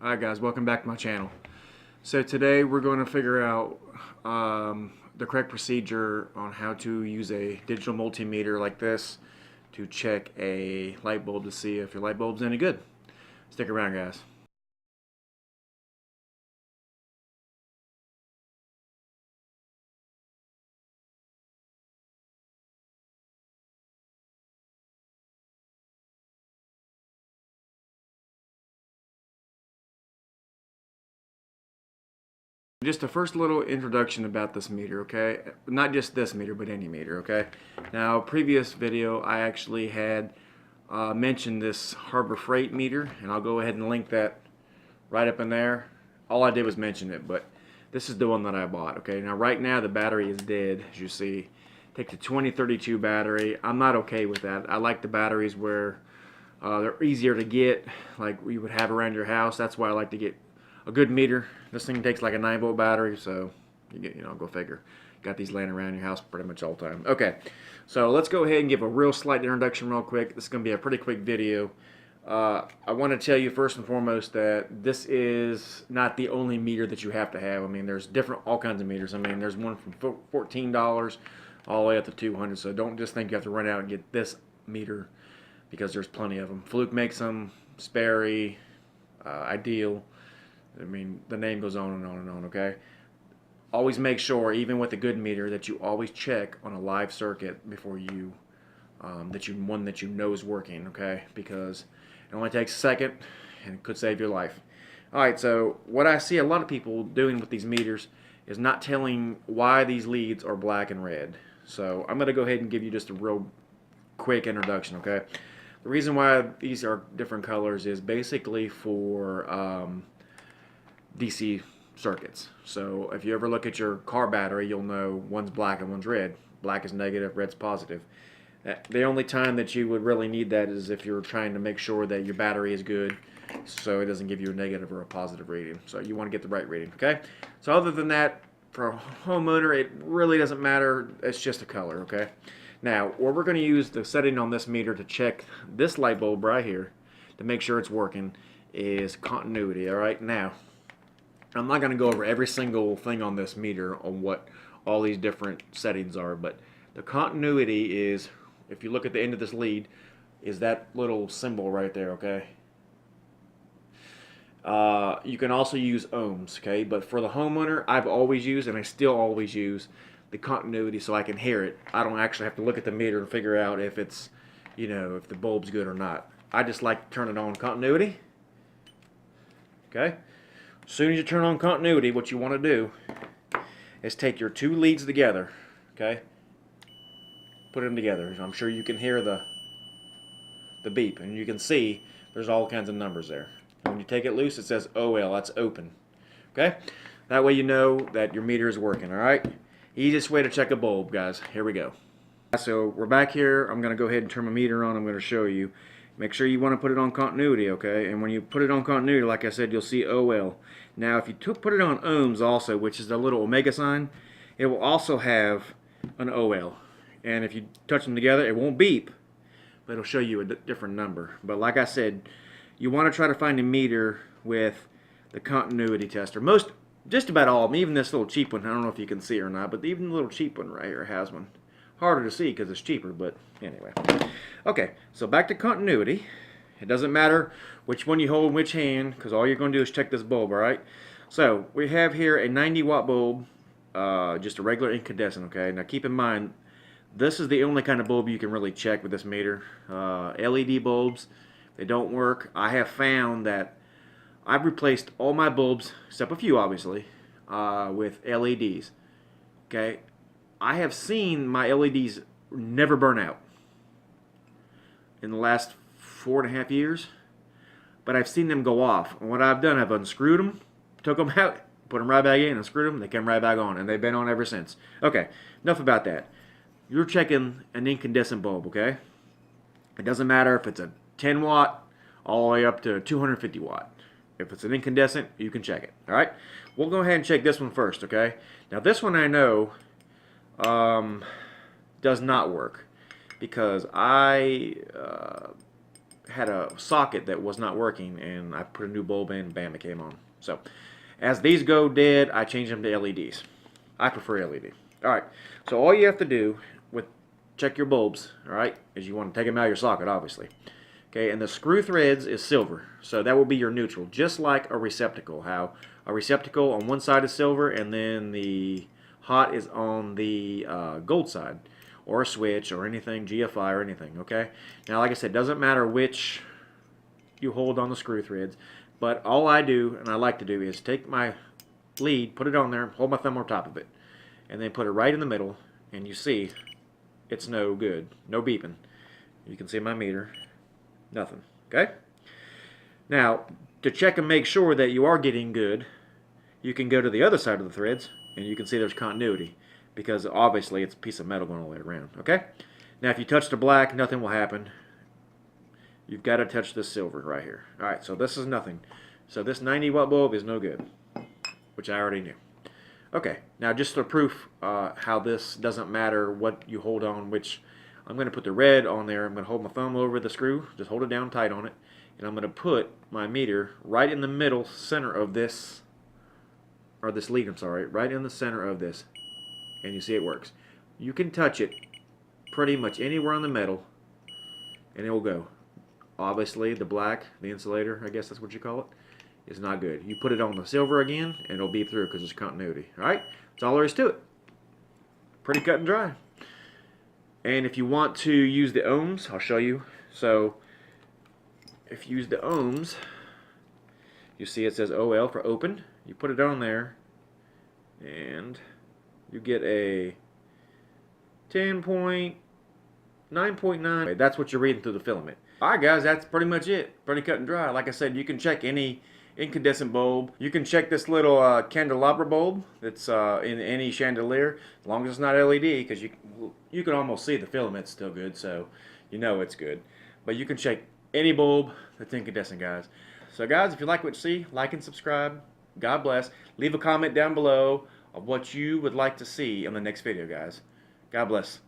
Alright guys, welcome back to my channel. So today we're going to figure out the correct procedure on how to use a digital multimeter like this to check a light bulb to see if your light bulb's any good. Stick around guys. Just a first little introduction about this meter, okay? Not just this meter, but any meter, okay? Now, previous video, I actually had mentioned this Harbor Freight meter, and I'll go ahead and link that right up in there. All I did was mention it, but this is the one that I bought, okay? Now, right now, the battery is dead, as you see. Take the 2032 battery. I'm not okay with that. I like the batteries where they're easier to get, like you would have around your house. That's why I like to get a good meter. This thing takes like a 9-volt battery, so go figure. Got these laying around your house pretty much all the time. Okay, so let's go ahead and give a real slight introduction real quick. This is going to be a pretty quick video. I want to tell you first and foremost that this is not the only meter that you have to have. I mean, there's all kinds of meters. I mean, there's one from $14 all the way up to $200, so don't just think you have to run out and get this meter, because there's plenty of them. Fluke makes them, Sperry, Ideal. I mean, the name goes on and on and on, okay? Always make sure, even with a good meter, that you always check on a live circuit before you, one that you know is working, okay? Because it only takes a second, and it could save your life. Alright, so what I see a lot of people doing with these meters is not telling why these leads are black and red. So I'm going to go ahead and give you just a real quick introduction, okay? The reason why these are different colors is basically for DC circuits. So if you ever look at your car battery, you'll know one's black and one's red. Black is negative, red's positive. The only time that you would really need that is if you're trying to make sure that your battery is good, so it doesn't give you a negative or a positive reading. So you want to get the right reading, okay? So other than that, for a homeowner, it really doesn't matter. It's just a color, okay? Now, what we're going to use the setting on this meter to check this light bulb right here to make sure it's working is continuity, all right? Now, I'm not going to go over every single thing on this meter on what all these different settings are, but the continuity is, if you look at the end of this lead, is that little symbol right there, okay? You can also use ohms, okay? But for the homeowner, I've always used, and I still always use, the continuity so I can hear it. I don't actually have to look at the meter and figure out if it's, if the bulb's good or not. I just like to turn it on continuity, okay? As soon as you turn on continuity, what you want to do is take your two leads together, okay? Put them together. I'm sure you can hear the beep, and you can see there's all kinds of numbers there. When you take it loose, it says OL, that's open, okay? That way you know that your meter is working, all right? Easiest way to check a bulb, guys. Here we go. So we're back here. I'm going to go ahead and turn my meter on. I'm going to show you. Make sure you want to put it on continuity, okay? And when you put it on continuity, like I said, you'll see OL. Now, if you put it on ohms also, which is the little omega sign, it will also have an OL. And if you touch them together, it won't beep, but it'll show you a different number. But like I said, you want to try to find a meter with the continuity tester. Just about all of them, even this little cheap one, I don't know if you can see it or not, but even the little cheap one right here has one. Harder to see because it's cheaper, but anyway. Okay, so back to continuity. It doesn't matter which one you hold in which hand, because all you're going to do is check this bulb, alright? So, we have here a 90-watt bulb, just a regular incandescent, okay? Now keep in mind, this is the only kind of bulb you can really check with this meter. LED bulbs, they don't work. I have found that I've replaced all my bulbs, except a few obviously, with LEDs, okay? I have seen my LEDs never burn out in the last 4.5 years, but I've seen them go off. And what I've done, I've unscrewed them, took them out, put them right back in, unscrewed them, they came right back on, and they've been on ever since. Okay, enough about that. You're checking an incandescent bulb, okay? It doesn't matter if it's a 10 watt all the way up to 250 watt. If it's an incandescent, you can check it, all right? We'll go ahead and check this one first, okay? Now this one I know does not work, because I had a socket that was not working, and I put a new bulb in, bam, it came on. So as these go dead, I change them to LEDs. I prefer LED. All right, so all you have to do with check your bulbs, all right, is you want to take them out of your socket, obviously. Okay, and the screw threads is silver, so that will be your neutral, just like a receptacle. How a receptacle on one side is silver, and then the hot is on the gold side, or a switch, or anything, GFI or anything. Okay, now like I said, doesn't matter which you hold on the screw threads, but all I do, and I like to do, is take my lead, put it on there, hold my thumb on top of it, and then put it right in the middle, and you see it's no good, no beeping. You can see my meter. Nothing. Okay? Now, to check and make sure that you are getting good, you can go to the other side of the threads, and you can see there's continuity, because obviously it's a piece of metal going all the way around. Okay? Now, if you touch the black, nothing will happen. You've got to touch this silver right here. Alright, so this is nothing. So this 90-watt bulb is no good, which I already knew. Okay, now just for proof how this doesn't matter what you hold on, which I'm going to put the red on there. I'm going to hold my thumb over the screw, just hold it down tight on it, and I'm going to put my meter right in the middle center of this, or this lead, I'm sorry, right in the center of this, and you see it works. You can touch it pretty much anywhere on the metal, and it will go. Obviously, the black, the insulator, I guess that's what you call it, is not good. You put it on the silver again, and it'll beep through because there's continuity. All right? That's all there is to it. Pretty cut and dry. And if you want to use the ohms, I'll show you. So if you use the ohms, you see it says OL for open. You put it on there, and you get a 10.9.9. That's what you're reading through the filament. Alright guys, that's pretty much it. Pretty cut and dry. Like I said, you can check any incandescent bulb. You can check this little candelabra bulb that's in any chandelier, as long as it's not LED, because you can almost see the filament's still good, so you know it's good. But you can check any bulb that's incandescent, guys. So guys, if you like what you see, like and subscribe. God bless. Leave a comment down below of what you would like to see in the next video, guys. God bless.